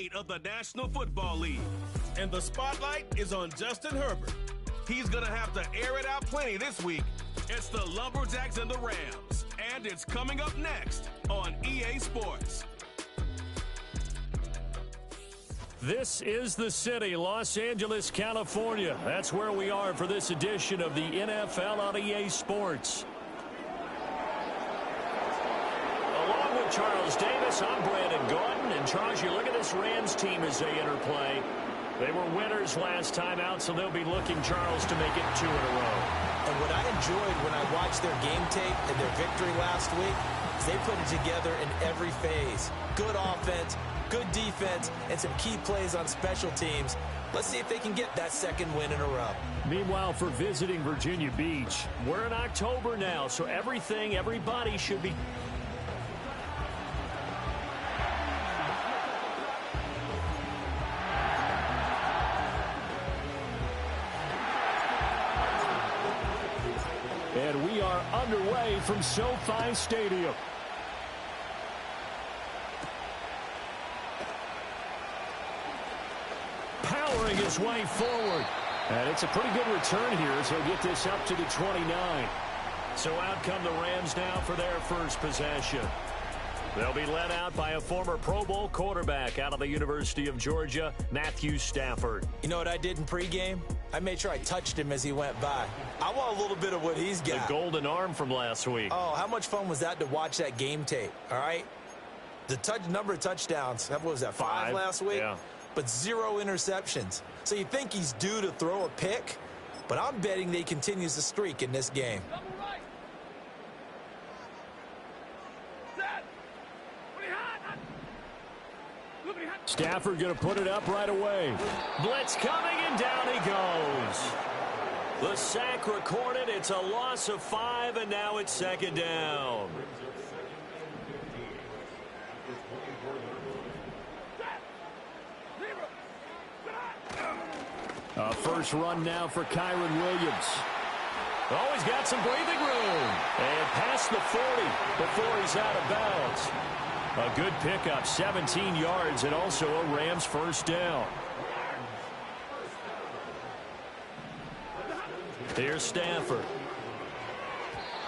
8 of the National Football League. And the spotlight is on Justin Herbert. He's going to have to air it out plenty this week. It's the Lumberjacks and the Rams, and it's coming up next on EA Sports. This is the city, Los Angeles, California. That's where we are for this edition of the NFL on EA Sports. Along with Charles Davis, I'm Brandon Gaudin. And Charles, you look at this Rams team as they interplay. They were winners last time out, so they'll be looking, Charles, to make it 2 in a row. And what I enjoyed when I watched their game tape and their victory last week is they put it together in every phase. Good offense, good defense, and some key plays on special teams. Let's see if they can get that second win in a row. Meanwhile, for visiting Virginia Beach, we're in October now, so everybody should be... And we are underway from SoFi Stadium. Powering his way forward. And it's a pretty good return here as he'll get this up to the 29. So out come the Rams now for their first possession. They'll be led out by a former Pro Bowl quarterback out of the University of Georgia, Matthew Stafford. You know what I did in pregame? I made sure I touched him as he went by. I want a little bit of what he's got. The golden arm from last week. Oh, how much fun was that to watch that game tape, all right? The number of touchdowns, what was that, 5 last week? Yeah. But 0 interceptions. So you think he's due to throw a pick? But I'm betting that he continues the streak in this game. Stafford going to put it up right away. Blitz coming, and down he goes. The sack recorded. It's a loss of 5, and now it's second down. First run now for Kyren Williams. Oh, he's got some breathing room. And past the 40 before he's out of bounds. A good pickup, 17 yards, and also a Rams first down. Here's Stafford.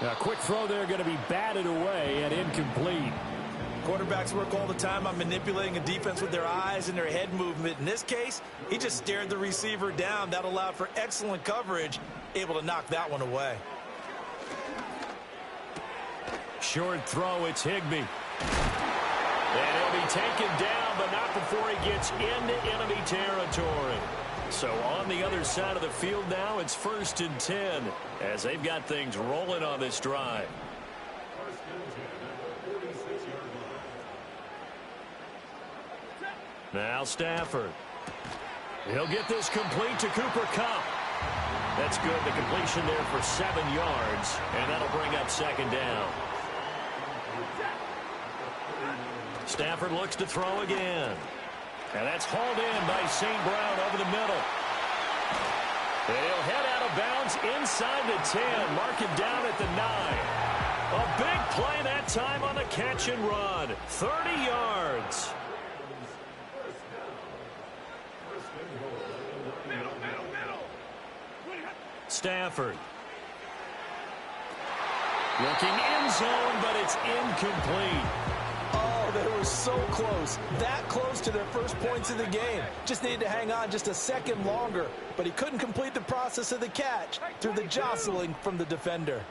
A quick throw there going to be batted away and incomplete. Quarterbacks work all the time on manipulating a defense with their eyes and their head movement. In this case, he just stared the receiver down. That allowed for excellent coverage, able to knock that one away. Short throw, it's Higbee. And he'll be taken down, but not before he gets into enemy territory. So on the other side of the field now, it's 1st and 10 as they've got things rolling on this drive. Now Stafford. He'll get this complete to Cooper Kupp. That's good. The completion there for 7 yards, and that'll bring up second down. Stafford looks to throw again. And that's hauled in by St. Brown over the middle. And he'll head out of bounds inside the 10. Mark him down at the 9. A big play that time on the catch and run. 30 yards. Stafford. Looking end zone, but it's incomplete. Oh, they were so close. That close to their first points of the game. Just needed to hang on just a second longer. But he couldn't complete the process of the catch through the jostling from the defender.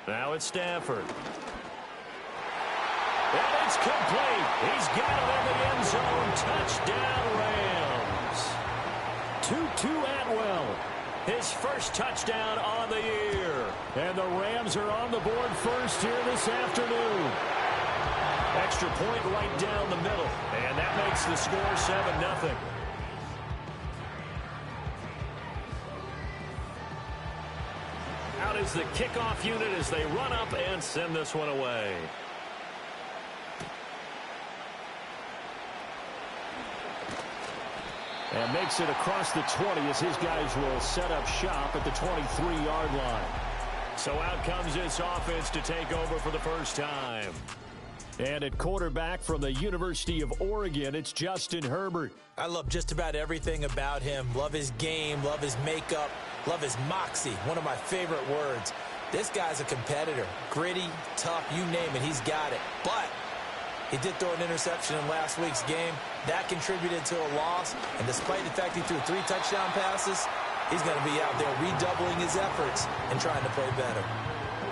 Now it's Stafford. And it's complete. He's got it in the end zone. Touchdown, Rams. Tutu Atwell. His first touchdown on the year. And the Rams are on the board first here this afternoon. Extra point right down the middle. And that makes the score 7-0. Out is the kickoff unit as they run up and send this one away. And makes it across the 20 as his guys will set up shop at the 23-yard line. So out comes this offense to take over for the first time. And at quarterback from the University of Oregon, it's Justin Herbert. I love just about everything about him. Love his game, love his makeup, love his moxie, one of my favorite words. This guy's a competitor. Gritty, tough, you name it, he's got it. But he did throw an interception in last week's game. That contributed to a loss. And despite the fact he threw 3 touchdown passes, he's going to be out there redoubling his efforts and trying to play better.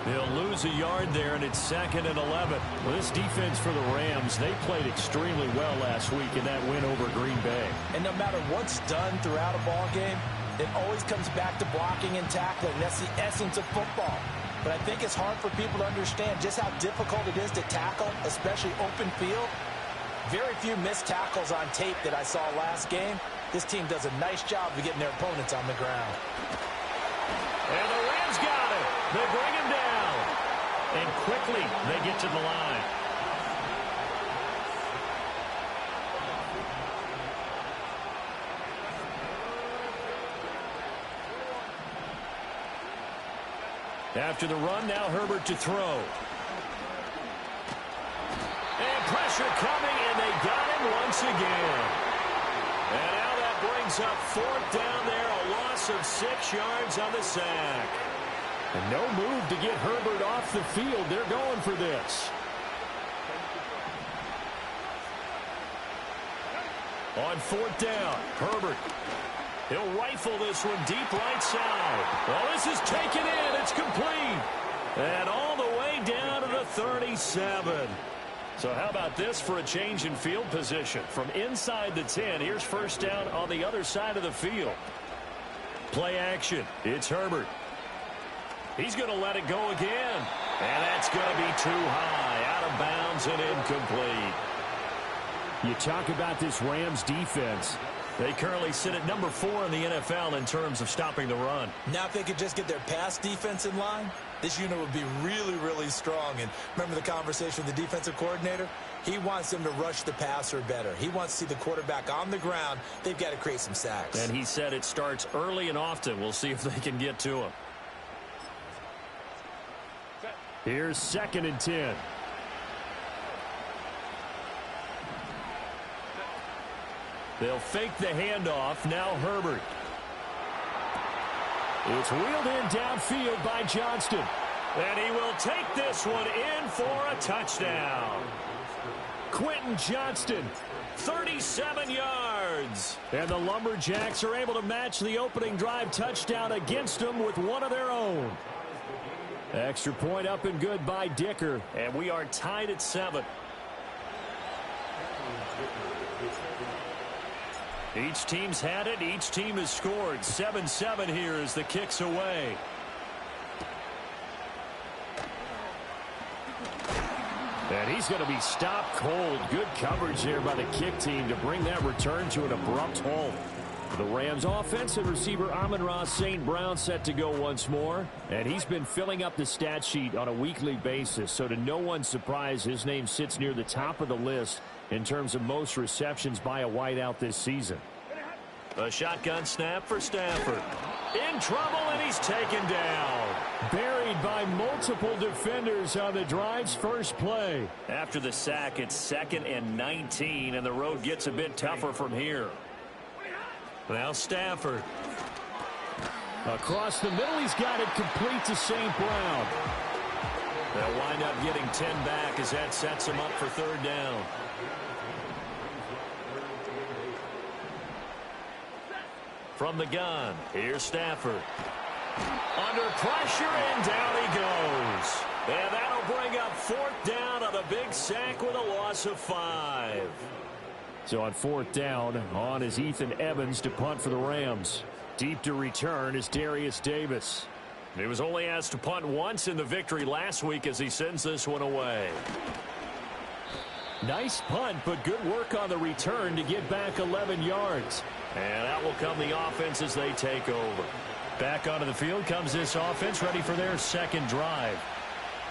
They'll lose a yard there, and it's 2nd and 11. Well, this defense for the Rams, they played extremely well last week in that win over Green Bay. And no matter what's done throughout a ball game, it always comes back to blocking and tackling. That's the essence of football. But I think it's hard for people to understand just how difficult it is to tackle, especially open field. Very few missed tackles on tape that I saw last game. This team does a nice job of getting their opponents on the ground. And the Rams got it. They bring him down. And quickly, they get to the line. After the run, now Herbert to throw. And pressure coming, and they got him once again. And now that brings up 4th down there, a loss of 6 yards on the sack. And no move to get Herbert off the field. They're going for this. On 4th down, Herbert. He'll rifle this one deep right side. Well, this is taken in. It's complete. And all the way down to the 37. So how about this for a change in field position? From inside the 10, here's 1st down on the other side of the field. Play action. It's Herbert. He's going to let it go again. And that's going to be too high. Out of bounds and incomplete. You talk about this Rams defense. They currently sit at number 4 in the NFL in terms of stopping the run. Now if they could just get their pass defense in line, this unit would be really, really strong. And remember the conversation with the defensive coordinator? He wants them to rush the passer better. He wants to see the quarterback on the ground. They've got to create some sacks. And he said it starts early and often. We'll see if they can get to him. Here's 2nd and 10. They'll fake the handoff. Now Herbert. It's wheeled in downfield by Johnston. And he will take this one in for a touchdown. Quentin Johnston, 37 yards. And the Lumberjacks are able to match the opening drive touchdown against them with one of their own. Extra point up and good by Dicker. And we are tied at 7. Each team's had it. Each team has scored. 7-7 here as the kick's away. And he's going to be stopped cold. Good coverage there by the kick team to bring that return to an abrupt halt. The Rams offense and receiver Amon-Ra St. Brown set to go once more. And he's been filling up the stat sheet on a weekly basis. So to no one's surprise, his name sits near the top of the list in terms of most receptions by a wideout this season. A shotgun snap for Stafford. In trouble, and he's taken down. Buried by multiple defenders on the drive's first play. After the sack, it's 2nd and 19, and the road gets a bit tougher from here. Now Stafford. Across the middle, he's got it complete to St. Brown. They'll wind up getting 10 back as that sets him up for 3rd down. From the gun, here's Stafford. Under pressure, and down he goes. And that'll bring up 4th down on a big sack with a loss of 5. So on 4th down, on is Ethan Evans to punt for the Rams. Deep to return is Darius Davis. He was only asked to punt once in the victory last week as he sends this one away. Nice punt, but good work on the return to get back 11 yards. And that will come the offense as they take over. Back onto the field comes this offense, ready for their 2nd drive.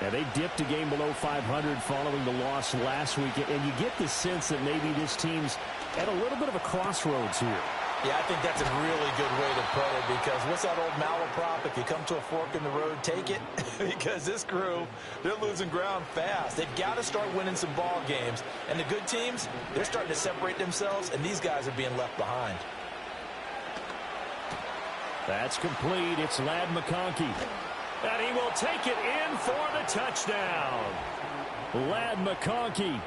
And they dipped a game below 500 following the loss last week. And you get the sense that maybe this team's at a little bit of a crossroads here. Yeah, I think that's a really good way to put it, because what's that old malaprop? If you come to a fork in the road, take it. Because this crew, they're losing ground fast. They've got to start winning some ball games. And the good teams, they're starting to separate themselves, and these guys are being left behind. That's complete. It's Ladd McConkey. And he will take it in for the touchdown. Ladd McConkey,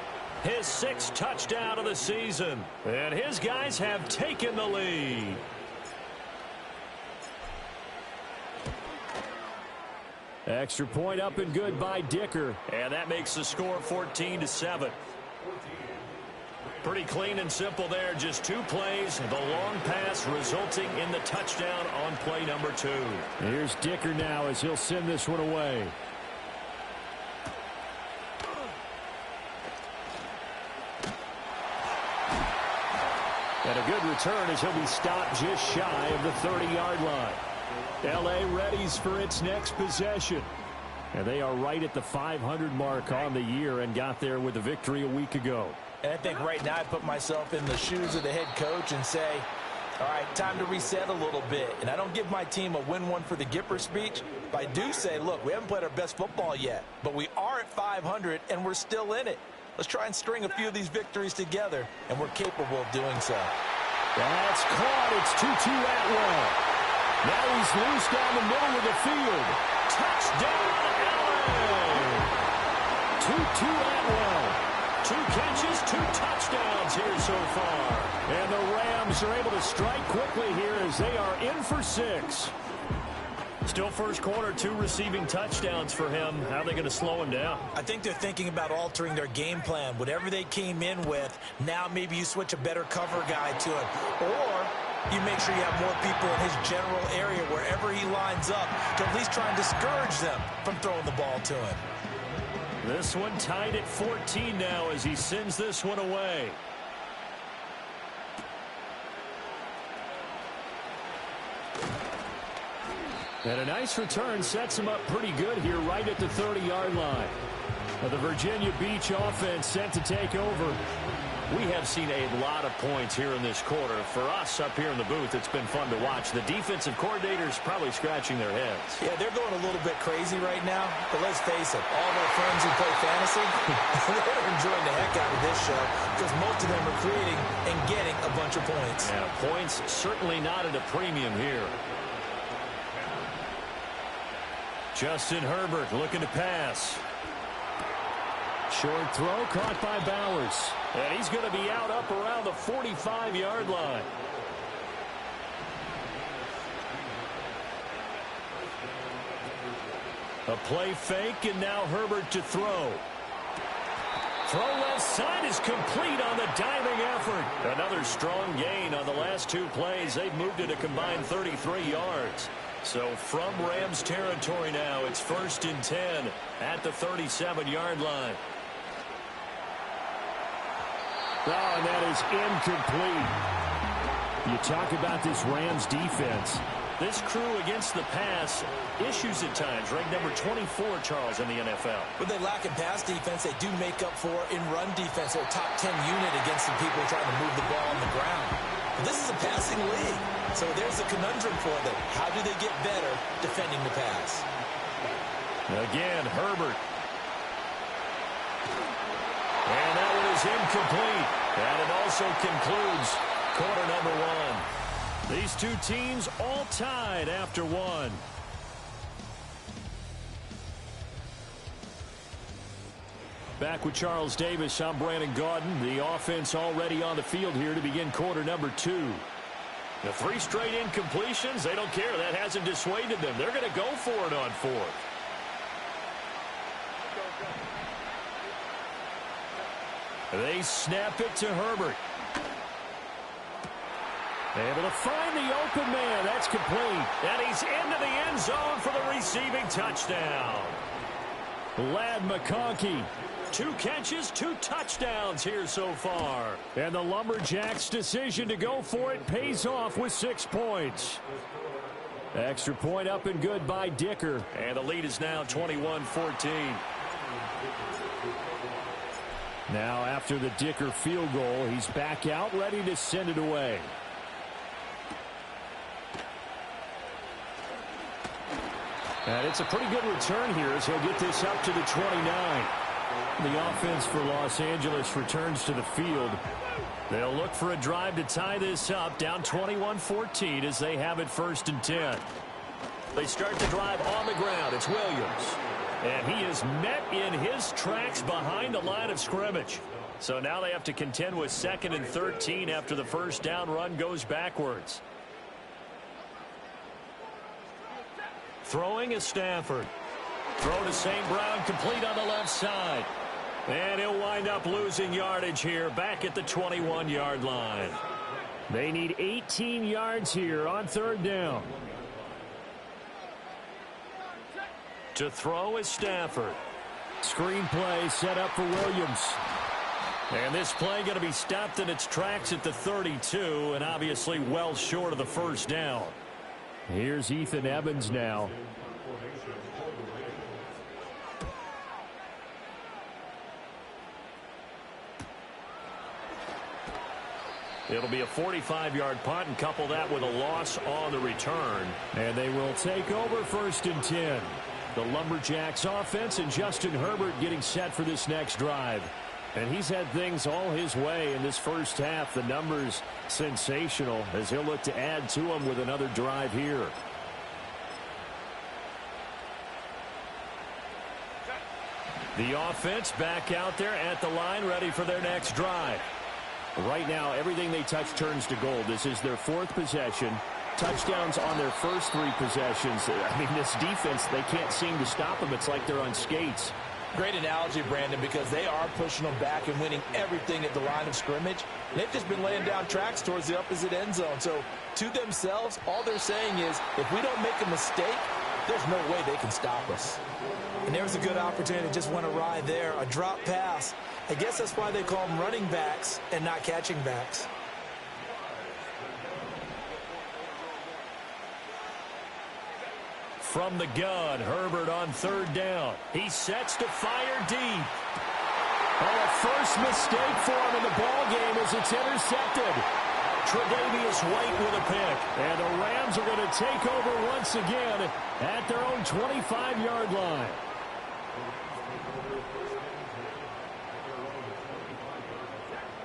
his 6th touchdown of the season. And his guys have taken the lead. Extra point up and good by Dicker. And that makes the score 14-7. Pretty clean and simple there. Just 2 plays. The long pass resulting in the touchdown on play number 2. Here's Dicker now as he'll send this one away. And a good return as he'll be stopped just shy of the 30-yard line. L.A. readies for its next possession. And they are right at the 500 mark on the year and got there with a victory a week ago. And I think right now I put myself in the shoes of the head coach and say, all right, time to reset a little bit. And I don't give my team a win one for the Gipper speech, but I do say, look, we haven't played our best football yet, but we are at 500 and we're still in it. Let's try and string a few of these victories together, and we're capable of doing so. That's caught. It's Tutu Atwell. Now he's loose down the middle of the field. Touchdown, LA! Tutu Atwell. 2 catches, 2 touchdowns here so far. And the Rams are able to strike quickly here as they are in for 6. Still first quarter, 2 receiving touchdowns for him. How are they going to slow him down? I think they're thinking about altering their game plan. Whatever they came in with, now maybe you switch a better cover guy to it. Or you make sure you have more people in his general area wherever he lines up to at least try and discourage them from throwing the ball to him. This one tied at 14 now as he sends this one away. And a nice return sets him up pretty good here right at the 30-yard line. The Virginia Beach offense set to take over. We have seen a lot of points here in this quarter. For us up here in the booth, it's been fun to watch. The defensive coordinators probably scratching their heads. Yeah, they're going a little bit crazy right now. But let's face it, all of our friends who play fantasy, they're enjoying the heck out of this show because most of them are creating and getting a bunch of points. Yeah, points certainly not at a premium here. Justin Herbert looking to pass. Short throw caught by Bowers. And he's going to be out up around the 45-yard line. A play fake, and now Herbert to throw. Throw left side is complete on the diving effort. Another strong gain on the last 2 plays. They've moved it a combined 33 yards. So from Rams territory now, it's 1st and 10 at the 37-yard line. Oh, and that is incomplete. You talk about this Rams defense. This crew against the pass, issues at times. Ranked number 24, Charles, in the NFL. When they lack in pass defense, they do make up for in run defense. They're a top 10 unit against the people trying to move the ball on the ground. But this is a passing league. So there's a conundrum for them. How do they get better defending the pass? Again, Herbert. And that one is incomplete. And it also concludes quarter number 1. These 2 teams all tied after 1. Back with Charles Davis, I'm Brandon Gaudin. The offense already on the field here to begin quarter number 2. The 3 straight incompletions, they don't care. That hasn't dissuaded them. They're going to go for it on 4th. They snap it to Herbert. Able to find the open man. That's complete. And he's into the end zone for the receiving touchdown. Ladd McConkey. 2 catches, 2 touchdowns here so far. And the Lumberjacks' decision to go for it pays off with 6 points. Extra point up and good by Dicker. And the lead is now 21-14. Now after the Dicker field goal, he's back out ready to send it away. And it's a pretty good return here as he'll get this up to the 29. The offense for Los Angeles returns to the field. They'll look for a drive to tie this up, down 21-14 as they have it 1st and 10. They start the drive on the ground. It's Williams. And he is met in his tracks behind the line of scrimmage. So now they have to contend with 2nd and 13 after the first down run goes backwards. Throwing is Stafford. Throw to St. Brown, complete on the left side. And he'll wind up losing yardage here back at the 21-yard line. They need 18 yards here on 3rd down. To throw is Stafford. Screen play set up for Williams. And this play going to be stopped in its tracks at the 32, and obviously well short of the first down. Here's Ethan Evans now. It'll be a 45-yard punt, and couple that with a loss on the return. And they will take over 1st and 10. The Lumberjacks offense and Justin Herbert getting set for this next drive. And he's had things all his way in this first half. The numbers sensational as he'll look to add to them with another drive here. The offense back out there at the line, ready for their next drive. Right now, everything they touch turns to gold. This is their 4th possession. Touchdowns on their first 3 possessions. I mean, this defense, they can't seem to stop them. It's like they're on skates. Great analogy, Brandon, because they are pushing them back and winning everything at the line of scrimmage. They've just been laying down tracks towards the opposite end zone. So, to themselves, all they're saying is, if we don't make a mistake, there's no way they can stop us. And there's a good opportunity. Just went awry there. A drop pass. I guess that's why they call them running backs and not catching backs. From the gun, Herbert on 3rd down. He sets to fire deep. Oh, a first mistake for him in the ball game as it's intercepted. Tre'Davious White with a pick. And the Rams are going to take over once again at their own 25-yard line.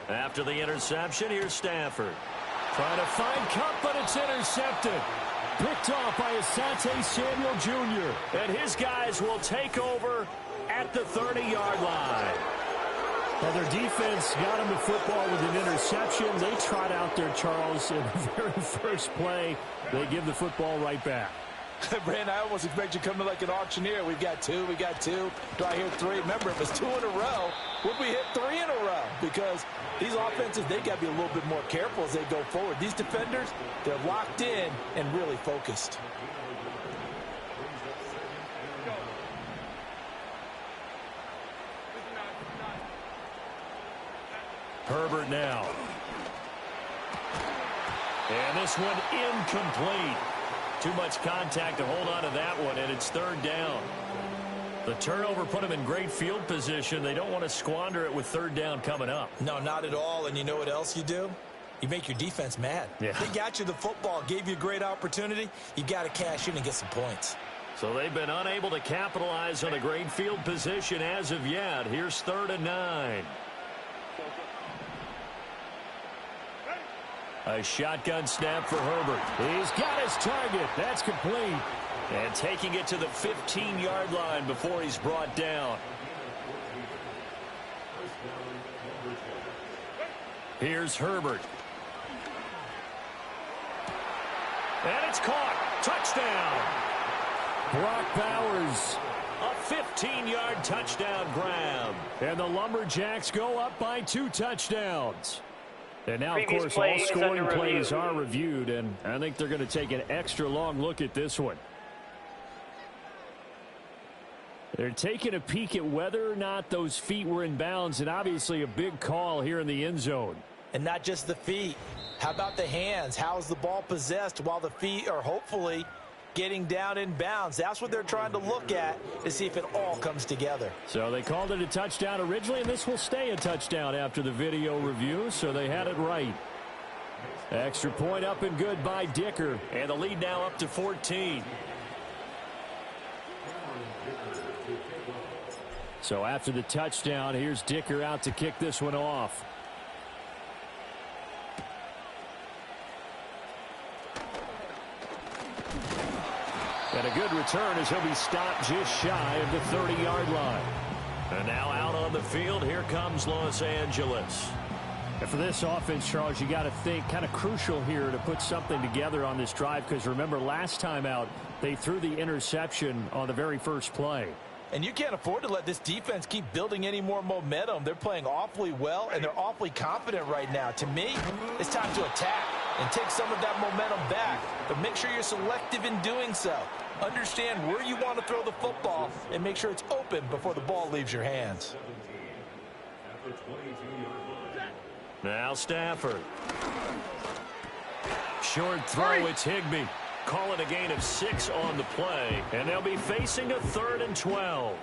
After the interception, here's Stafford. Trying to find Kupp, but it's intercepted. Picked off by Asante Samuel Jr. And his guys will take over at the 30-yard line. Well, their defense got them the football with an interception. They trot out there, Charles, in the very first play. They give the football right back. Brandon, I almost expect you to come to like an auctioneer. We've got 2, we got 2. Do I hear 3? Remember, it was 2 in a row. Would we hit 3 in a row? Because these offenses, they got to be a little bit more careful as they go forward. These defenders, they're locked in and really focused. Herbert now. And this one incomplete. Too much contact to hold on to that one, and it's 3rd down. The turnover put them in great field position. They don't want to squander it with 3rd down coming up. No, not at all. And you know what else you do? You make your defense mad. Yeah. They got you the football, gave you a great opportunity. You got to cash in and get some points. So they've been unable to capitalize on a great field position as of yet. Here's 3rd and 9. A shotgun snap for Herbert. He's got his target. That's complete. And taking it to the 15-yard line before he's brought down. Here's Herbert. And it's caught. Touchdown. Brock Bowers. A 15-yard touchdown grab. And the Lumberjacks go up by 2 touchdowns. And now, of course, all scoring plays are reviewed, and I think they're going to take an extra long look at this one. They're taking a peek at whether or not those feet were in bounds, and obviously a big call here in the end zone. And not just the feet. How about the hands? How is the ball possessed while the feet are hopefully getting down in bounds? That's what they're trying to look at to see if it all comes together. So they called it a touchdown originally, and this will stay a touchdown after the video review, so they had it right. Extra point up and good by Dicker, and the lead now up to 14. So after the touchdown, here's Dicker out to kick this one off. And a good return as he'll be stopped just shy of the 30-yard line. And now out on the field, here comes Los Angeles. And for this offense, Charles, you got to think kind of crucial here to put something together on this drive, because remember last time out, they threw the interception on the very first play. And you can't afford to let this defense keep building any more momentum. They're playing awfully well, and they're awfully confident right now. To me, it's time to attack and take some of that momentum back. But make sure you're selective in doing so. Understand where you want to throw the football and make sure it's open before the ball leaves your hands. Now Stafford. Short throw, it's Higbee. Call it a gain of 6 on the play, and they'll be facing a 3rd and 12.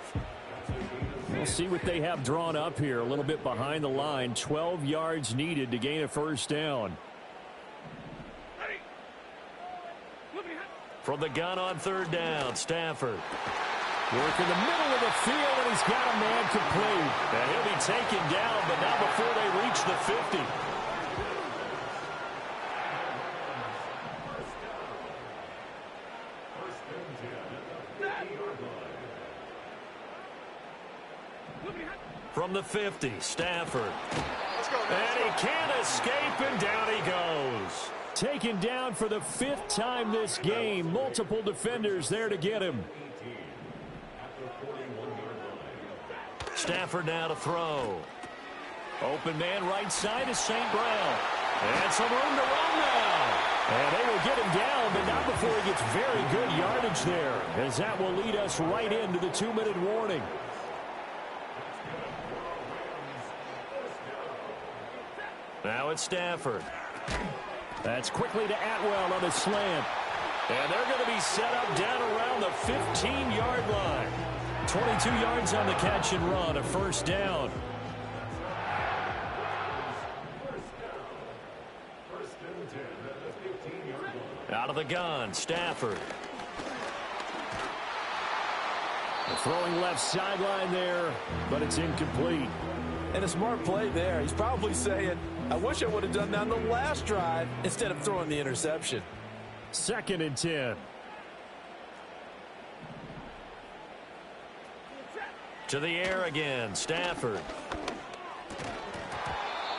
We'll see what they have drawn up here. A little bit behind the line. 12 yards needed to gain a first down. From the gun on 3rd down, Stafford. Work in the middle of the field, and he's got a man complete. And he'll be taken down, but not before they reach the 50. From the 50, Stafford. And he can't escape, and down he goes. Taken down for the 5th time this game. Multiple defenders there to get him. Stafford now to throw. Open man right side is St. Brown. And some room to run now. And they will get him down, but not before he gets very good yardage there, as that will lead us right into the 2-minute warning. Now it's Stafford. That's quickly to Atwell on a slant. And they're going to be set up down around the 15-yard line. 22 yards on the catch and run, a first down. Out of the gun, Stafford. Throwing left sideline there, but it's incomplete. And a smart play there. He's probably saying, I wish I would have done that on the last drive instead of throwing the interception. 2nd and 10. To the air again, Stafford.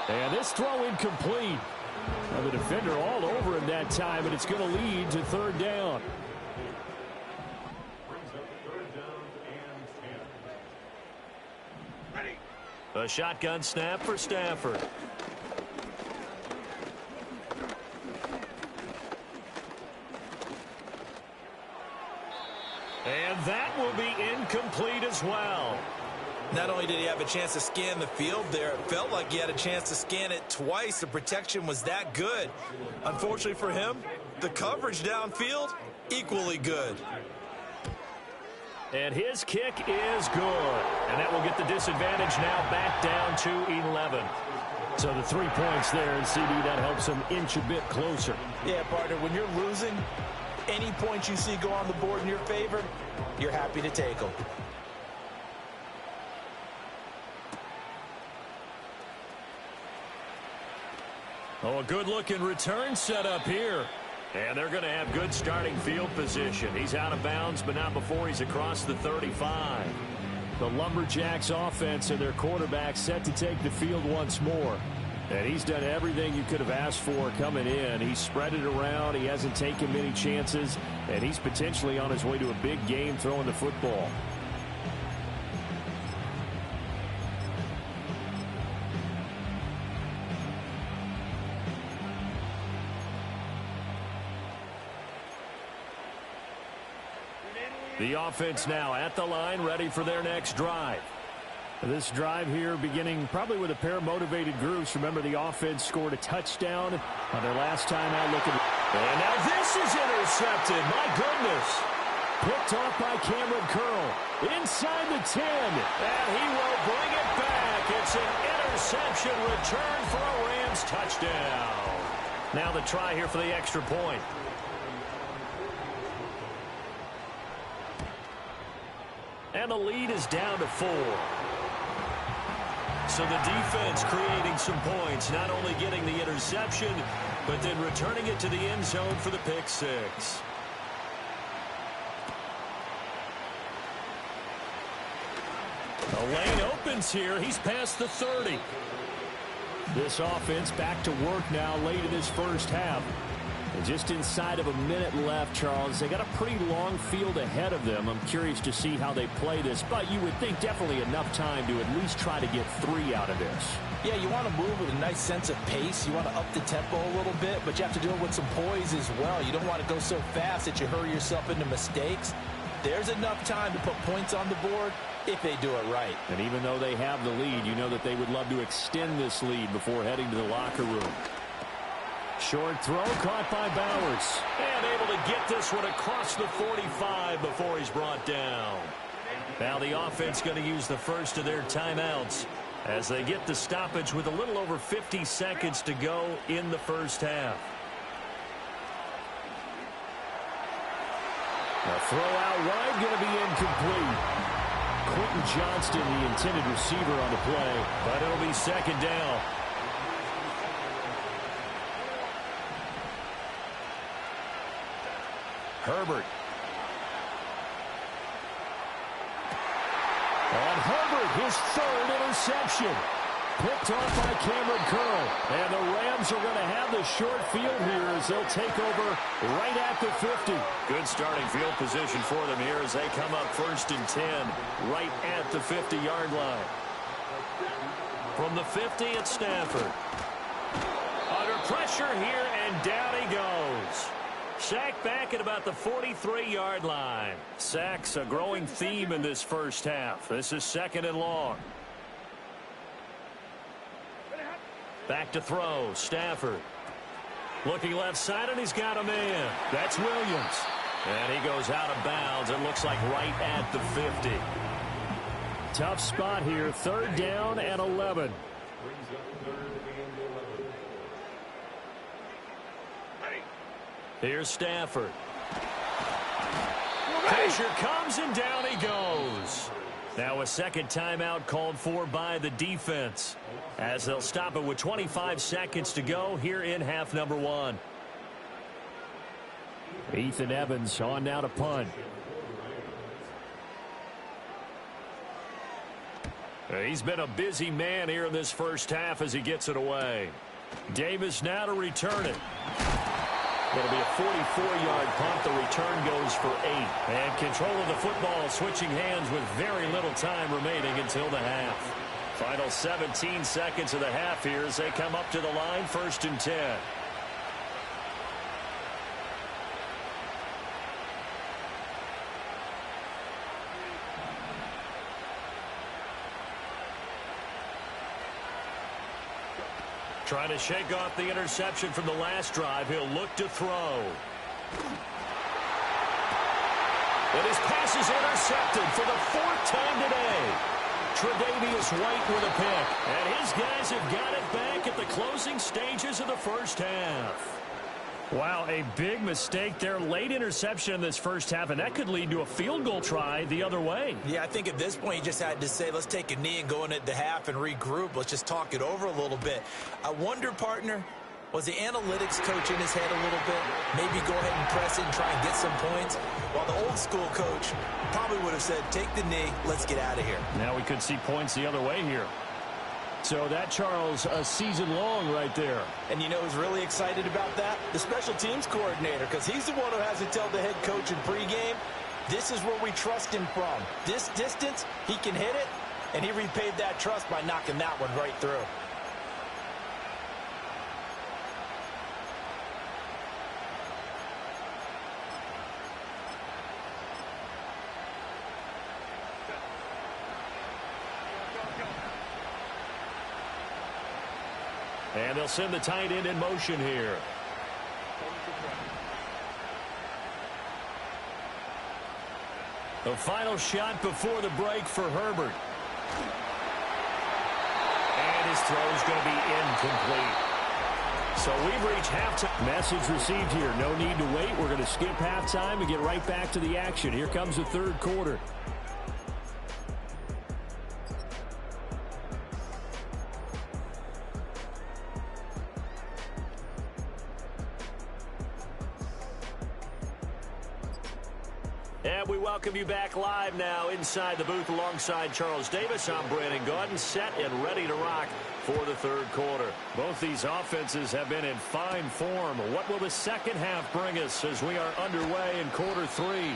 And this throw incomplete. Well, the defender all over him that time, and it's going to lead to 3rd down. A shotgun snap for Stafford. And that will be incomplete as well. Not only did he have a chance to scan the field there, it felt like he had a chance to scan it twice. The protection was that good. Unfortunately for him, the coverage downfield, equally good. And his kick is good. And that will get the disadvantage now back down to 11. So the 3 points there, and CD, that helps him inch a bit closer. Yeah, partner, when you're losing, any points you see go on the board in your favor, you're happy to take them. Oh, a good-looking return set up here. And they're going to have good starting field position. He's out of bounds, but not before he's across the 35. The Lumberjacks offense and their quarterback set to take the field once more. And he's done everything you could have asked for coming in. He's spread it around. He hasn't taken many chances. And he's potentially on his way to a big game throwing the football. The offense now at the line, ready for their next drive. This drive here beginning probably with a pair of motivated groups. Remember, the offense scored a touchdown on their last time out looking. And now this is intercepted. My goodness. Picked off by Cameron Curl. Inside the 10. And he will bring it back. It's an interception return for a Rams touchdown. Now the try here for the extra point. And the lead is down to 4. So the defense creating some points, not only getting the interception, but then returning it to the end zone for the pick six. The lane opens here. He's past the 30. This offense back to work now late in this first half. And just inside of a minute left, Charles. They got a pretty long field ahead of them. I'm curious to see how they play this, but you would think definitely enough time to at least try to get 3 out of this. Yeah, you want to move with a nice sense of pace. You want to up the tempo a little bit, but you have to do it with some poise as well. You don't want to go so fast that you hurry yourself into mistakes. There's enough time to put points on the board if they do it right. And even though they have the lead, you know that they would love to extend this lead before heading to the locker room. Short throw caught by Bowers. And able to get this one across the 45 before he's brought down. Now the offense going to use the first of their timeouts as they get the stoppage with a little over 50 seconds to go in the first half. A throw out wide going to be incomplete. Quentin Johnston, the intended receiver on the play, but it'll be second down. Herbert. And Herbert, his 3rd interception. Picked off by Cameron Curl. And the Rams are going to have the short field here as they'll take over right at the 50. Good starting field position for them here as they come up 1st and 10 right at the 50-yard line. From the 50, it's Stafford. Under pressure here, and down he goes. Sacked back at about the 43-yard line. Sacks a growing theme in this first half. This is 2nd and long. Back to throw. Stafford. Looking left side, and he's got a man. That's Williams. And he goes out of bounds. It looks like right at the 50. Tough spot here. 3rd down and 11. Here's Stafford. Pressure comes, and down he goes. Now a second timeout called for by the defense as they'll stop it with 25 seconds to go here in half number 1. Ethan Evans on now to punt. He's been a busy man here in this first half as he gets it away. Davis now to return it. It'll be a 44-yard punt. The return goes for 8. And control of the football switching hands with very little time remaining until the half. Final 17 seconds of the half here as they come up to the line, 1st and 10. Trying to shake off the interception from the last drive. He'll look to throw. And his pass is intercepted for the 4th time today. Tre'Davious White with a pick. And his guys have got it back at the closing stages of the first half. Wow, a big mistake there. Late interception in this first half, and that could lead to a field goal try the other way. Yeah, I think at this point you just had to say, let's take a knee and go into the half and regroup. Let's just talk it over a little bit. I wonder, partner, was the analytics coach in his head a little bit? Maybe go ahead and press it and try and get some points? While the old school coach probably would have said, take the knee, let's get out of here. Now we could see points the other way here. So that, Charles, a season long right there. And you know who's really excited about that? The special teams coordinator, because he's the one who has to tell the head coach in pregame, this is where we trust him from. This distance, he can hit it, and he repaid that trust by knocking that one right through. And they'll send the tight end in motion here. The final shot before the break for Herbert. And his throw is going to be incomplete. So we've reached halftime. Message received here. No need to wait. We're going to skip halftime and get right back to the action. Here comes the third quarter. And we welcome you back live now inside the booth alongside Charles Davis. I'm Brandon Gaudin, set and ready to rock for the third quarter. Both these offenses have been in fine form. What will the second half bring us as we are underway in quarter three?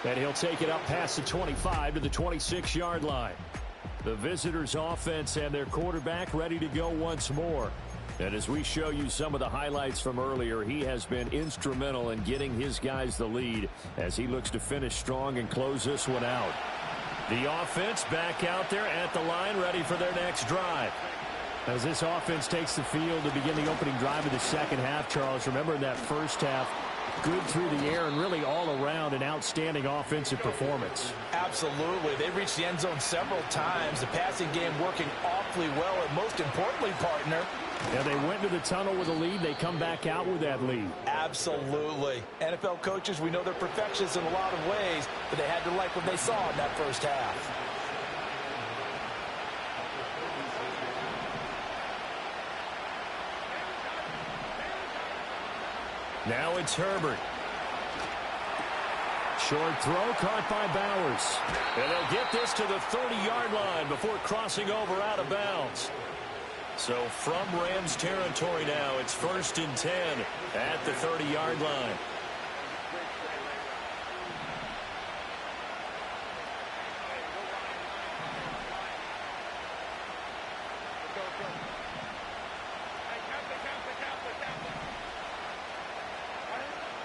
And he'll take it up past the 25 to the 26-yard line. The visitors' offense and their quarterback ready to go once more. And as we show you some of the highlights from earlier, he has been instrumental in getting his guys the lead as he looks to finish strong and close this one out. The offense back out there at the line, ready for their next drive. As this offense takes the field to begin the opening drive of the second half, Charles, remember in that first half, good through the air and really all around an outstanding offensive performance. Absolutely. They reached the end zone several times. The passing game working awfully well, and most importantly, partner, yeah, they went to the tunnel with a lead. They come back out with that lead. Absolutely. NFL coaches, we know they're perfectionists in a lot of ways, but they had to like what they saw in that first half. Now it's Herbert. Short throw caught by Bowers. And they'll get this to the 30-yard line before crossing over out of bounds. So from Rams territory now, it's 1st and 10 at the 30-yard line.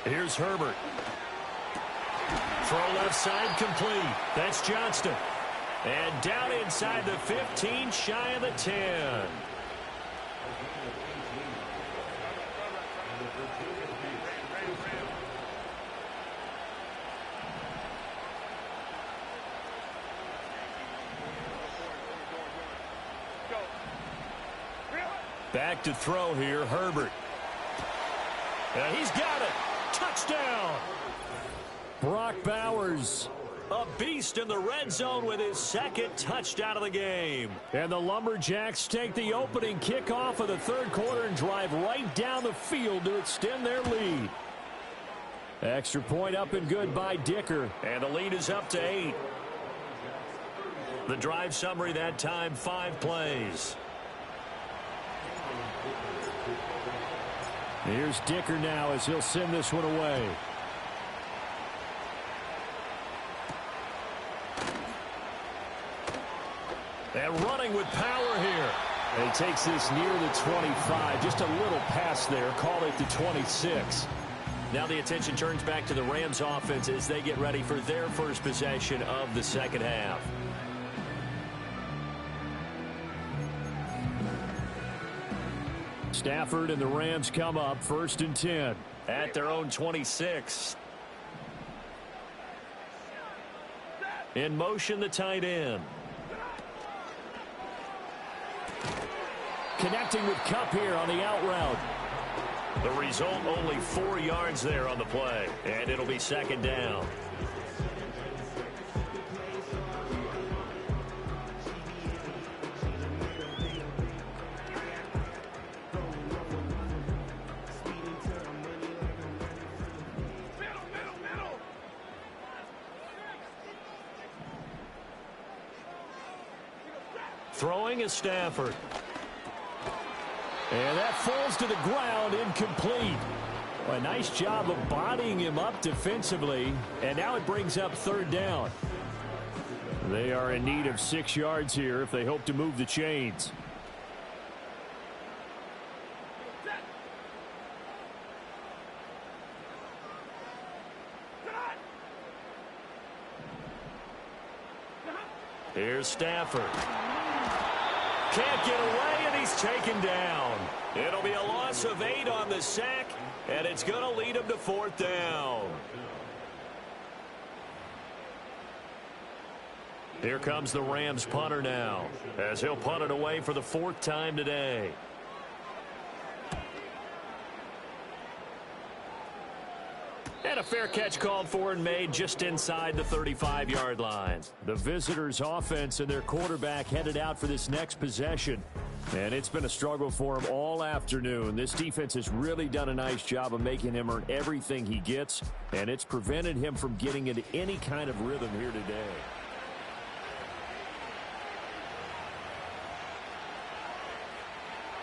Here's Herbert. Throw left side complete. That's Johnston. And down inside the 15, shy of the 10. Back to throw here, Herbert. And he's got it. Touchdown. Brock Bowers, a beast in the red zone with his second touchdown of the game. And the Lumberjacks take the opening kickoff of the third quarter and drive right down the field to extend their lead. Extra point up and good by Dicker. And the lead is up to 8. The drive summary that time, 5 plays. Here's Dicker now as he'll send this one away. And running with power here. And he takes this near the 25. Just a little pass there. Call it the 26. Now the attention turns back to the Rams offense as they get ready for their first possession of the second half. Stafford and the Rams come up 1st and 10 at their own 26. In motion, the tight end. Connecting with Kupp here on the out route. The result, only 4 yards there on the play, and it'll be second down. Throwing is Stafford. And that falls to the ground, incomplete. A nice job of bodying him up defensively. And now it brings up 3rd down. They are in need of 6 yards here if they hope to move the chains. Here's Stafford. Can't get away, and he's taken down. It'll be a loss of 8 on the sack, and it's going to lead him to 4th down. Here comes the Rams punter now, as he'll punt it away for the 4th time today. And a fair catch called for and made just inside the 35-yard line. The visitors' offense and their quarterback headed out for this next possession. And it's been a struggle for him all afternoon. This defense has really done a nice job of making him earn everything he gets, and it's prevented him from getting into any kind of rhythm here today.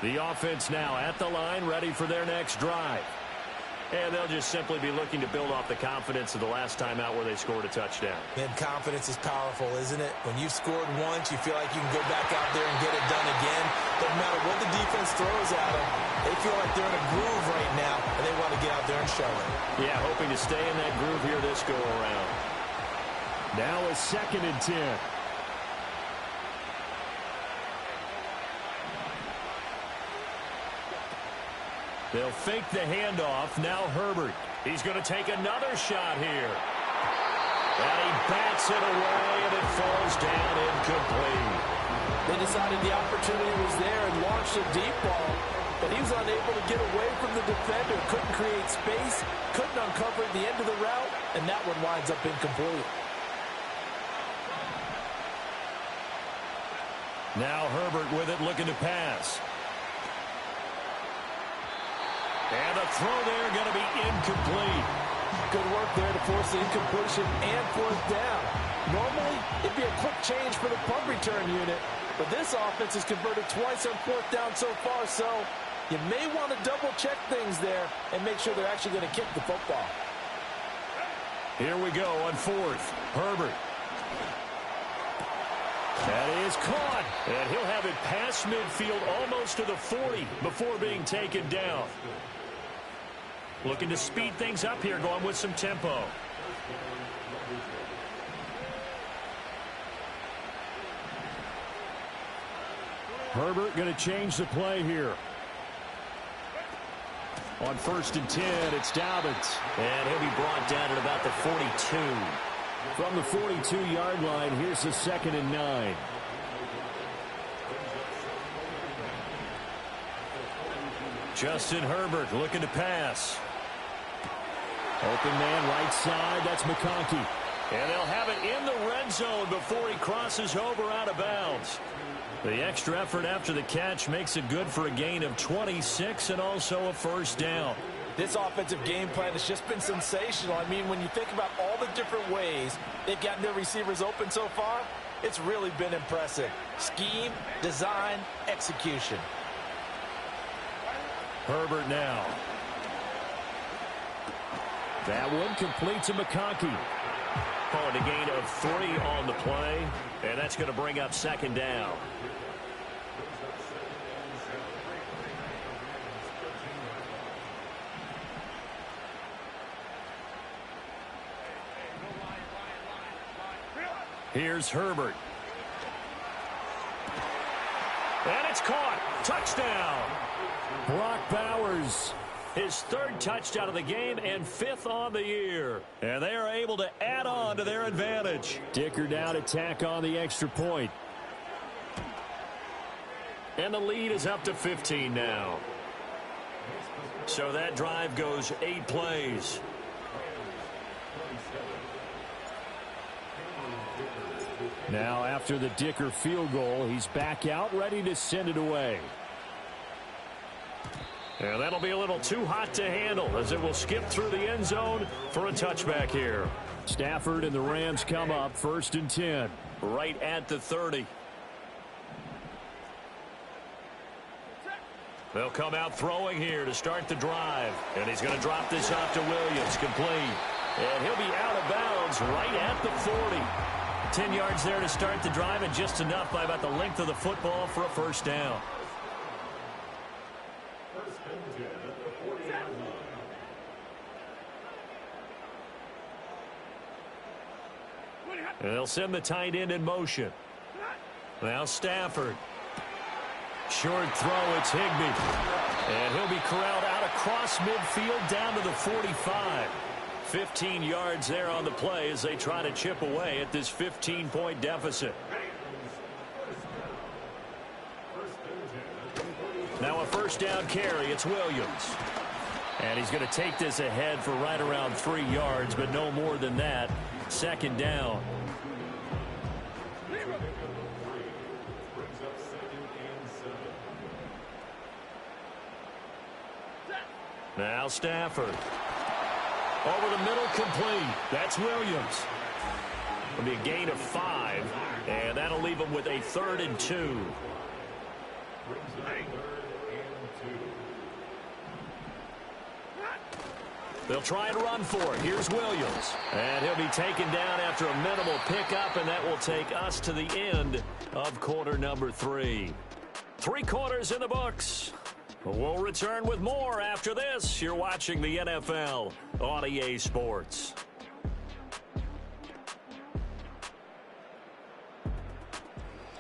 The offense now at the line, ready for their next drive. And they'll just simply be looking to build off the confidence of the last time out where they scored a touchdown. And confidence is powerful, isn't it? When you've scored once, you feel like you can go back out there and get it done again. Doesn't matter what the defense throws at them. They feel like they're in a groove right now, and they want to get out there and show it. Yeah, hoping to stay in that groove here this go-around. Now a 2nd and 10. They'll fake the handoff. Now Herbert. He's going to take another shot here. And he bats it away, and it falls down incomplete. They decided the opportunity was there and launched a deep ball, but he was unable to get away from the defender. Couldn't create space, couldn't uncover the end of the route, and that one winds up incomplete. Now Herbert with it, looking to pass. And the throw there going to be incomplete. Good work there to force the incompletion and 4th down. Normally, it'd be a quick change for the punt return unit, but this offense has converted twice on 4th down so far, so you may want to double-check things there and make sure they're actually going to kick the football. Here we go on 4th. Herbert. That is caught, and he'll have it past midfield almost to the 40 before being taken down. Looking to speed things up here, going with some tempo. Herbert going to change the play here. On 1st and 10, it's Dobbins. And he'll be brought down at about the 42. From the 42-yard line, here's the 2nd and 9. Justin Herbert looking to pass. Open man right side, that's McConkey. And they'll have it in the red zone before he crosses over out of bounds. The extra effort after the catch makes it good for a gain of 26 and also a 1st down. This offensive game plan has just been sensational. I mean, when you think about all the different ways they've gotten their receivers open so far, it's really been impressive. Scheme, design, execution. Herbert now. That one complete to McConkey. Calling a gain of 3 on the play, and that's going to bring up 2nd down. Here's Herbert. And it's caught. Touchdown. Brock Bowers, his 3rd touchdown of the game and 5th on the year. And they are able to add on to their advantage. Dicker down to tack on the extra point. And the lead is up to 15 now. So that drive goes 8 plays. Now after the Dicker field goal, he's back out ready to send it away. And that'll be a little too hot to handle as it will skip through the end zone for a touchback here. Stafford and the Rams come up 1st and 10. Right at the 30. They'll come out throwing here to start the drive. And he's going to drop this off to Williams. Complete. And he'll be out of bounds right at the 40. 10 yards there to start the drive and just enough by about the length of the football for a 1st down. And they'll send the tight end in motion. Now Stafford. Short throw, it's Higbee. And he'll be corralled out across midfield down to the 45. 15 yards there on the play as they try to chip away at this 15-point deficit. Now a 1st down carry, it's Williams. And he's going to take this ahead for right around 3 yards, but no more than that. 2nd down. Now Stafford. Over the middle, complete. That's Williams. It'll be a gain of 5, and that'll leave them with a 3rd and 2. They'll try and run for it. Here's Williams. And he'll be taken down after a minimal pickup, and that will take us to the end of quarter number 3. 3 quarters in the books. We'll return with more after this. You're watching the NFL on EA Sports.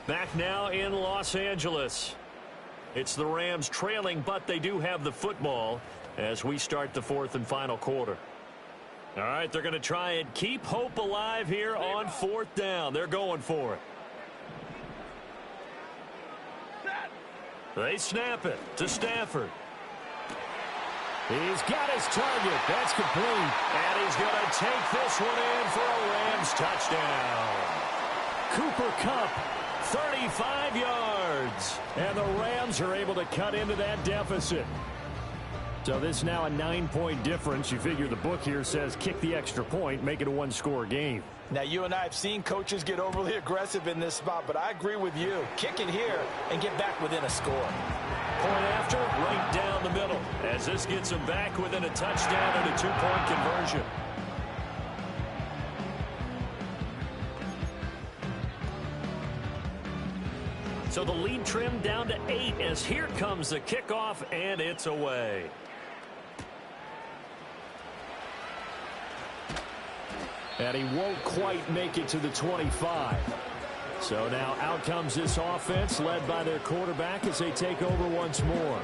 Back now in Los Angeles. It's the Rams trailing, but they do have the football as we start the 4th and final quarter. All right, they're going to try and keep hope alive here on 4th down. They're going for it. They snap it to Stafford. He's got his target. That's complete. And he's going to take this one in for a Rams touchdown. Cooper Kupp, 35 yards. And the Rams are able to cut into that deficit. So this is now a 9-point difference. You figure the book here says kick the extra point, make it a 1-score game. Now, you and I have seen coaches get overly aggressive in this spot, but I agree with you. Kick it here and get back within a score. Point after, right down the middle, as this gets them back within a touchdown and a 2-point conversion. So the lead trimmed down to 8 as here comes the kickoff, and it's away. And he won't quite make it to the 25. So now out comes this offense led by their quarterback as they take over once more.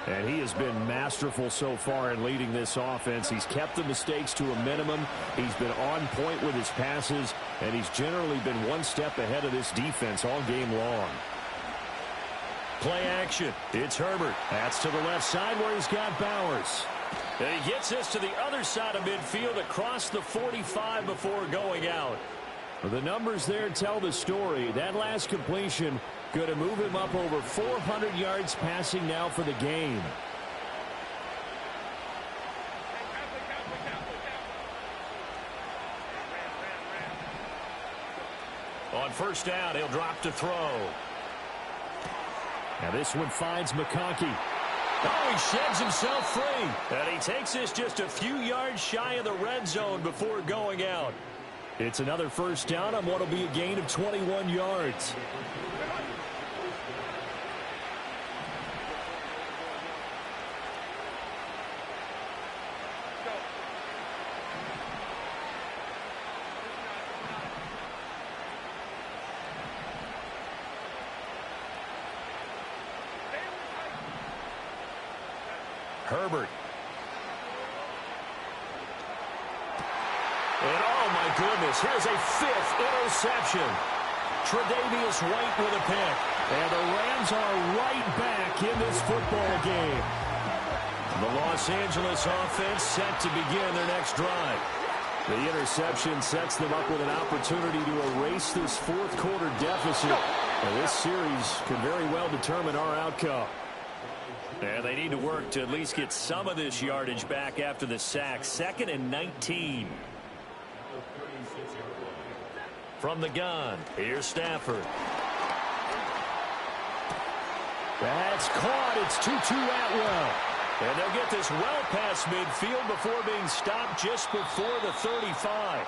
And he has been masterful so far in leading this offense. He's kept the mistakes to a minimum. He's been on point with his passes, and he's generally been one step ahead of this defense all game long. Play action. It's Herbert. That's to the left side where he's got Bowers. And he gets this to the other side of midfield across the 45 before going out. The numbers there tell the story. That last completion going to move him up over 400 yards passing now for the game. On 1st down, he'll drop to throw. Now this one finds McConkey. Oh, he sheds himself free. And he takes this just a few yards shy of the red zone before going out. It's another 1st down on what will be a gain of 21 yards. Herbert. And oh my goodness, here's a 5th interception. Tre'Davious White with a pick. And the Rams are right back in this football game. The Los Angeles offense set to begin their next drive. The interception sets them up with an opportunity to erase this 4th quarter deficit. And this series can very well determine our outcome. And they need to work to at least get some of this yardage back after the sack. 2nd and 19. From the gun, here's Stafford. That's caught. It's 2-2 Atwell. And they'll get this well past midfield before being stopped just before the 35.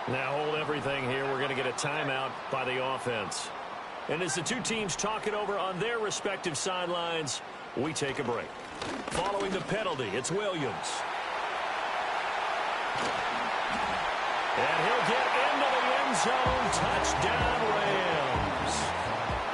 Now hold everything here. We're going to get a timeout by the offense. And as the two teams talk it over on their respective sidelines, we take a break. Following the penalty, it's Williams. And he'll get into the end zone. Touchdown, Rams.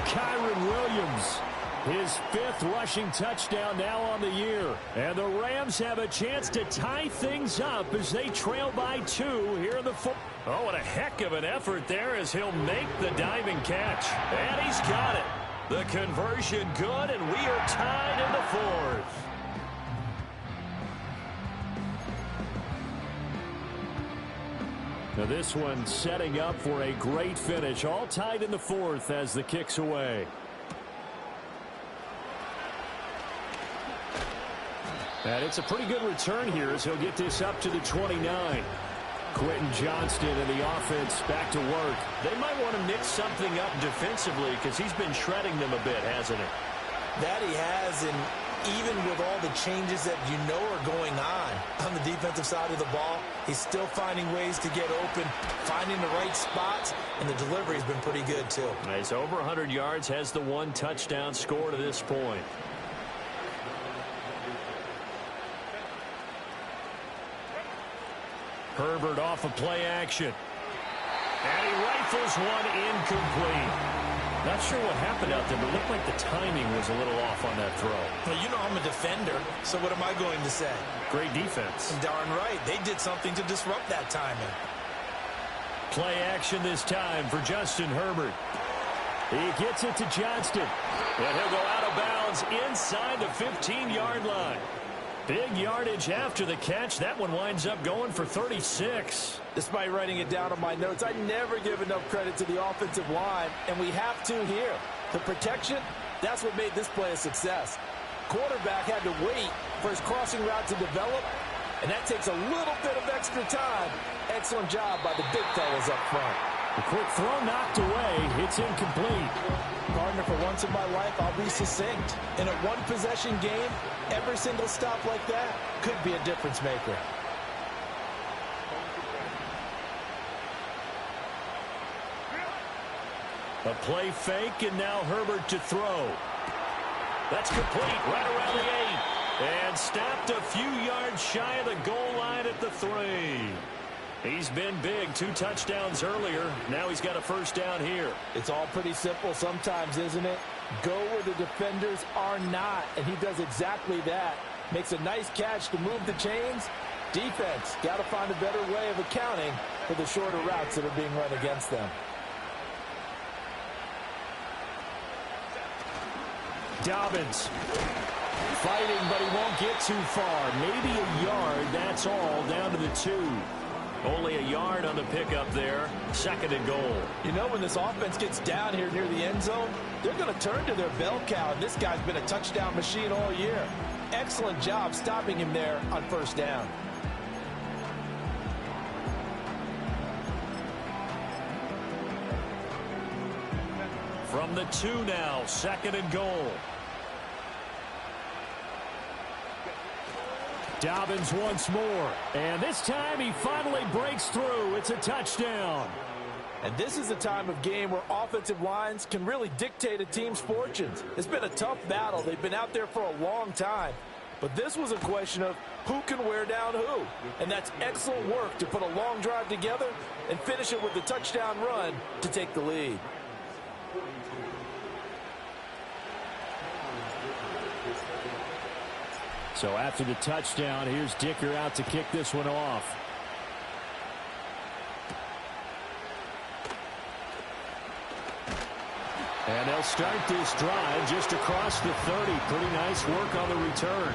Kyren Williams, his 5th rushing touchdown now on the year. And the Rams have a chance to tie things up as they trail by 2 here in the 4th. Oh, what a heck of an effort there as he'll make the diving catch. And he's got it. The conversion good, and we are tied in the 4th. Now this one setting up for a great finish. All tied in the 4th as the kick's away. And it's a pretty good return here as he'll get this up to the 29. Quentin Johnston and the offense back to work. They might want to mix something up defensively because he's been shredding them a bit, hasn't he? That he has, and even with all the changes that you know are going on the defensive side of the ball, he's still finding ways to get open, finding the right spots, and the delivery's been pretty good too. He's over 100 yards, has the 1 touchdown score to this point. Herbert off of play action. And he rifles one incomplete. Not sure what happened out there, but it looked like the timing was a little off on that throw. Well, you know I'm a defender, so what am I going to say? Great defense. Darn right. They did something to disrupt that timing. Play action this time for Justin Herbert. He gets it to Johnston. And he'll go out of bounds inside the 15-yard line. Big yardage after the catch. That one winds up going for 36. Despite writing it down on my notes, I never give enough credit to the offensive line, and we have to here. The protection, that's what made this play a success. Quarterback had to wait for his crossing route to develop, and that takes a little bit of extra time. Excellent job by the big fellas up front. The quick throw knocked away. It's incomplete. Partner, for once in my life, I'll be succinct. In a one-possession game, every single stop like that could be a difference maker. A play fake, and now Herbert to throw. That's complete right around the 8. And stopped a few yards shy of the goal line at the 3. He's been big. 2 touchdowns earlier. Now he's got a first down here. It's all pretty simple sometimes, isn't it? Go where the defenders are not, and he does exactly that. Makes a nice catch to move the chains. Defense got to find a better way of accounting for the shorter routes that are being run against them. Dobbins fighting, but he won't get too far. Maybe a yard, that's all, down to the 2. Only a yard on the pickup there. 2nd and goal. You know, when this offense gets down here near the end zone, they're going to turn to their bell cow, and this guy's been a touchdown machine all year. Excellent job stopping him there on first down. From the 2 now, 2nd and goal. Dobbins once more. And this time he finally breaks through. It's a touchdown. And this is a time of game where offensive lines can really dictate a team's fortunes. It's been a tough battle. They've been out there for a long time. But this was a question of who can wear down who. And that's excellent work to put a long drive together and finish it with a touchdown run to take the lead. So after the touchdown, here's Dicker out to kick this one off. And they'll start this drive just across the 30. Pretty nice work on the return.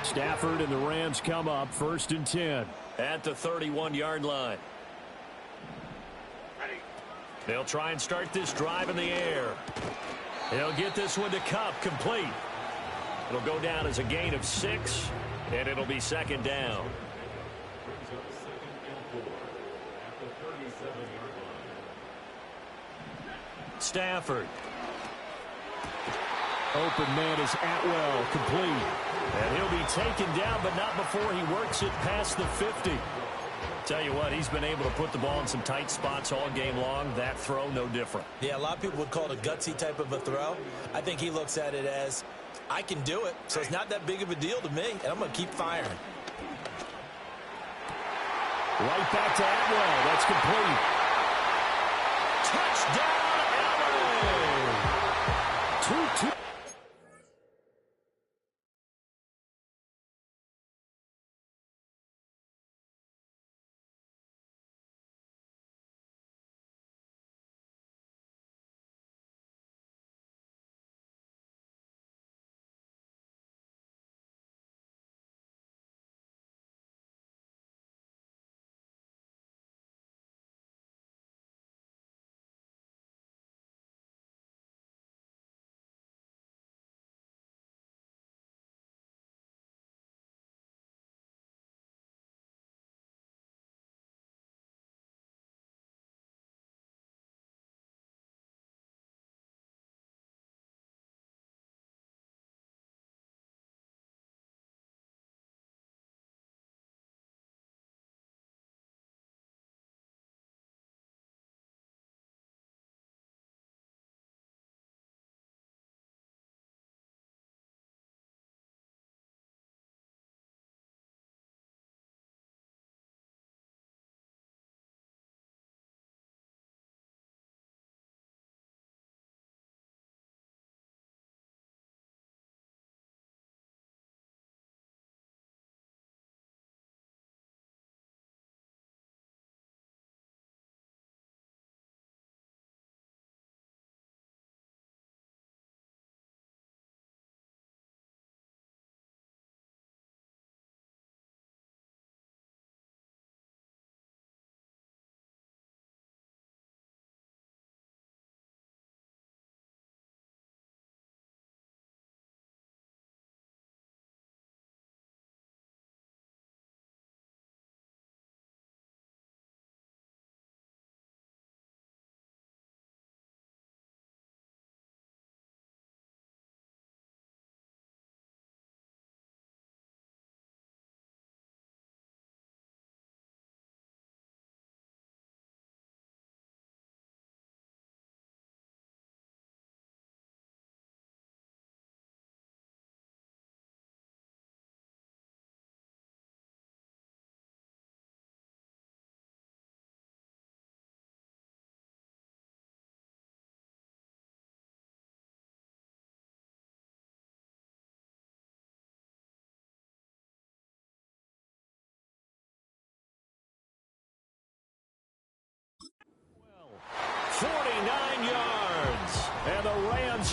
Stafford and the Rams come up 1st and 10 at the 31-yard line. They'll try and start this drive in the air. They'll get this one to Kupp, complete. It'll go down as a gain of 6, and it'll be 2nd down. Stafford. Open man is Atwell, complete. And he'll be taken down, but not before he works it past the 50. Tell you what, he's been able to put the ball in some tight spots all game long. That throw, no different. Yeah, a lot of people would call it a gutsy type of a throw. I think he looks at it as, I can do it, so it's not that big of a deal to me, and I'm going to keep firing. Right back to Atwell. That's complete. Touchdown, LA! 2-2.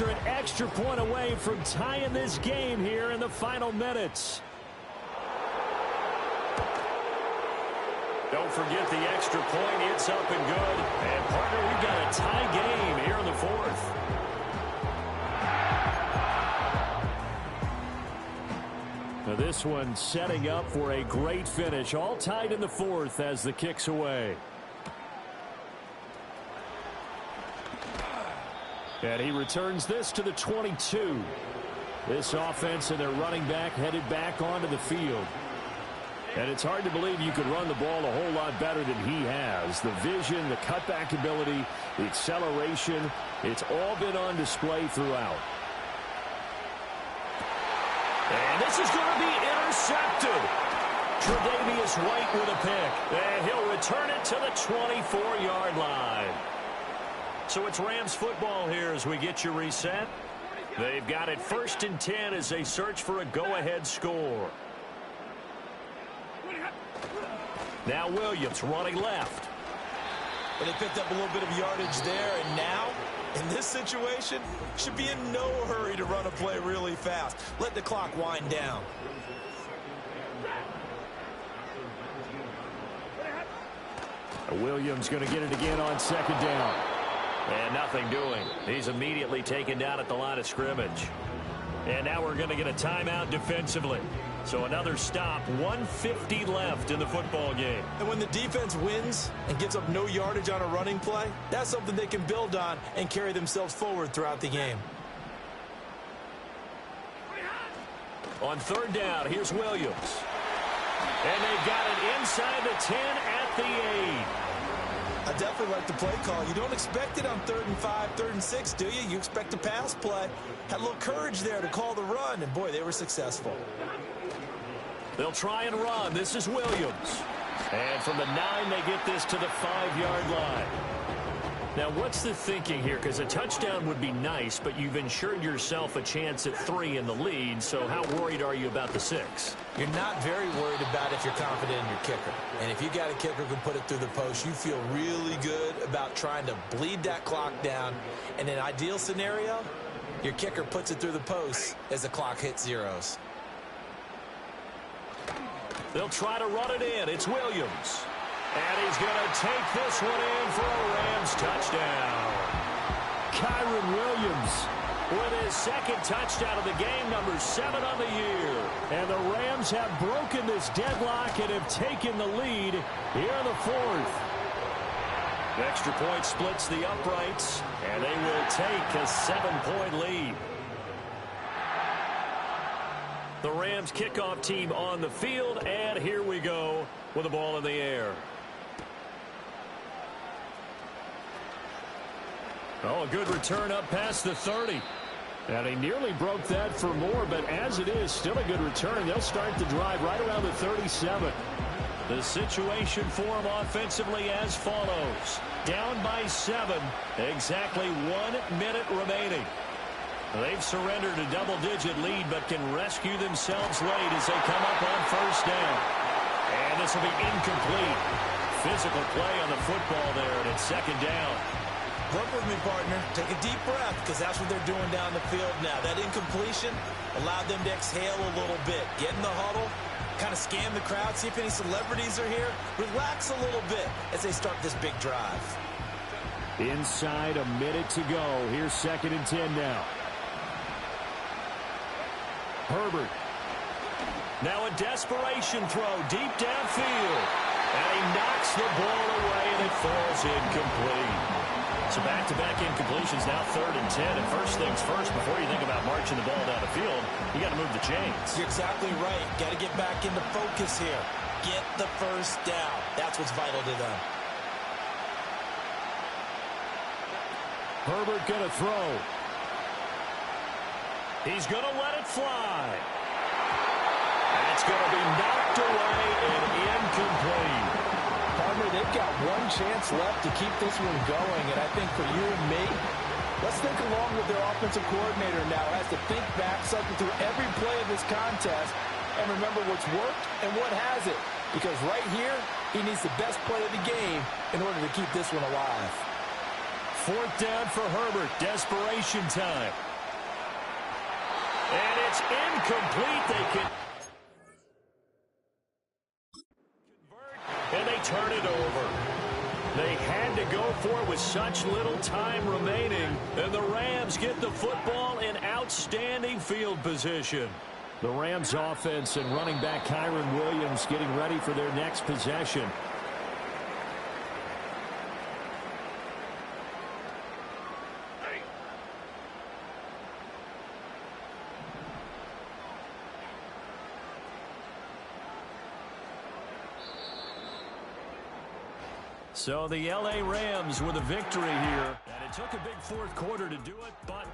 Rams are an extra point away from tying this game here in the final minutes. Don't forget the extra point. It's up and good. And, partner, we've got a tie game here in the fourth. Now this one setting up for a great finish. All tied in the fourth as the kick's away. And he returns this to the 22. This offense and their running back headed back onto the field. And it's hard to believe you could run the ball a whole lot better than he has. The vision, the cutback ability, the acceleration, it's all been on display throughout. And this is going to be intercepted. Tre'Davious White with a pick. And he'll return it to the 24-yard line. So it's Rams football here as we get you reset. They've got it 1st and 10 as they search for a go-ahead score. Now Williams running left. But they picked up a little bit of yardage there, and now, in this situation, should be in no hurry to run a play really fast. Let the clock wind down. Williams going to get it again on 2nd down. And nothing doing. He's immediately taken down at the line of scrimmage. And now we're going to get a timeout defensively. So another stop, 1:50 left in the football game. And when the defense wins and gives up no yardage on a running play, that's something they can build on and carry themselves forward throughout the game. On 3rd down, here's Williams. And they've got it inside the 10 at the 8. I definitely like the play call. You don't expect it on 3rd and 5, 3rd and 6, do you? You expect a pass play. Had a little courage there to call the run, and boy, they were successful. They'll try and run. This is Williams. And from the 9, they get this to the 5-yard line. Now, what's the thinking here? Because a touchdown would be nice, but you've ensured yourself a chance at 3 in the lead, so how worried are you about the 6? You're not very worried about if you're confident in your kicker. And if you got a kicker who can put it through the post, you feel really good about trying to bleed that clock down. In an ideal scenario, your kicker puts it through the post as the clock hits zeros. They'll try to run it in. It's Williams. And he's going to take this one in for a Rams touchdown. Kyren Williams with his 2nd touchdown of the game, number 7 on the year. And the Rams have broken this deadlock and have taken the lead here in the 4th. The extra point splits the uprights, and they will take a 7-point lead. The Rams kickoff team on the field, and here we go with the ball in the air. Oh, a good return up past the 30. And he nearly broke that for more, but as it is, still a good return. They'll start the drive right around the 37. The situation for them offensively as follows. Down by 7, exactly 1 minute remaining. They've surrendered a double-digit lead, but can rescue themselves late as they come up on 1st down. And this will be incomplete. Physical play on the football there, and it's 2nd down. Work with me, partner. Take a deep breath, because that's what they're doing down the field now. That incompletion allowed them to exhale a little bit. Get in the huddle, kind of scan the crowd, see if any celebrities are here. Relax a little bit as they start this big drive. Inside a minute to go. Here's 2nd and 10 now. Herbert. Now a desperation throw deep downfield. And he knocks the ball away, and it falls incomplete. So back-to-back incompletions, now 3rd and 10. And first things first, before you think about marching the ball down the field, you got to move the chains. You're exactly right. Got to get back into focus here. Get the 1st down. That's what's vital to them. Herbert going to throw. He's going to let it fly. That's going to be knocked away and incomplete. Partner, they've got one chance left to keep this one going, and I think for you and me, let's think along with their offensive coordinator now as to think back, cycle through every play of this contest, and remember what's worked and what hasn't. Because right here, he needs the best play of the game in order to keep this one alive. 4th down for Herbert. Desperation time. pass incomplete. They can convert, and they turn it over. They had to go for it with such little time remaining, and the Rams get the football in outstanding field position. The Rams offense and running back Kyren Williams getting ready for their next possession. So the L.A. Rams with a victory here. And it took a big fourth quarter to do it, but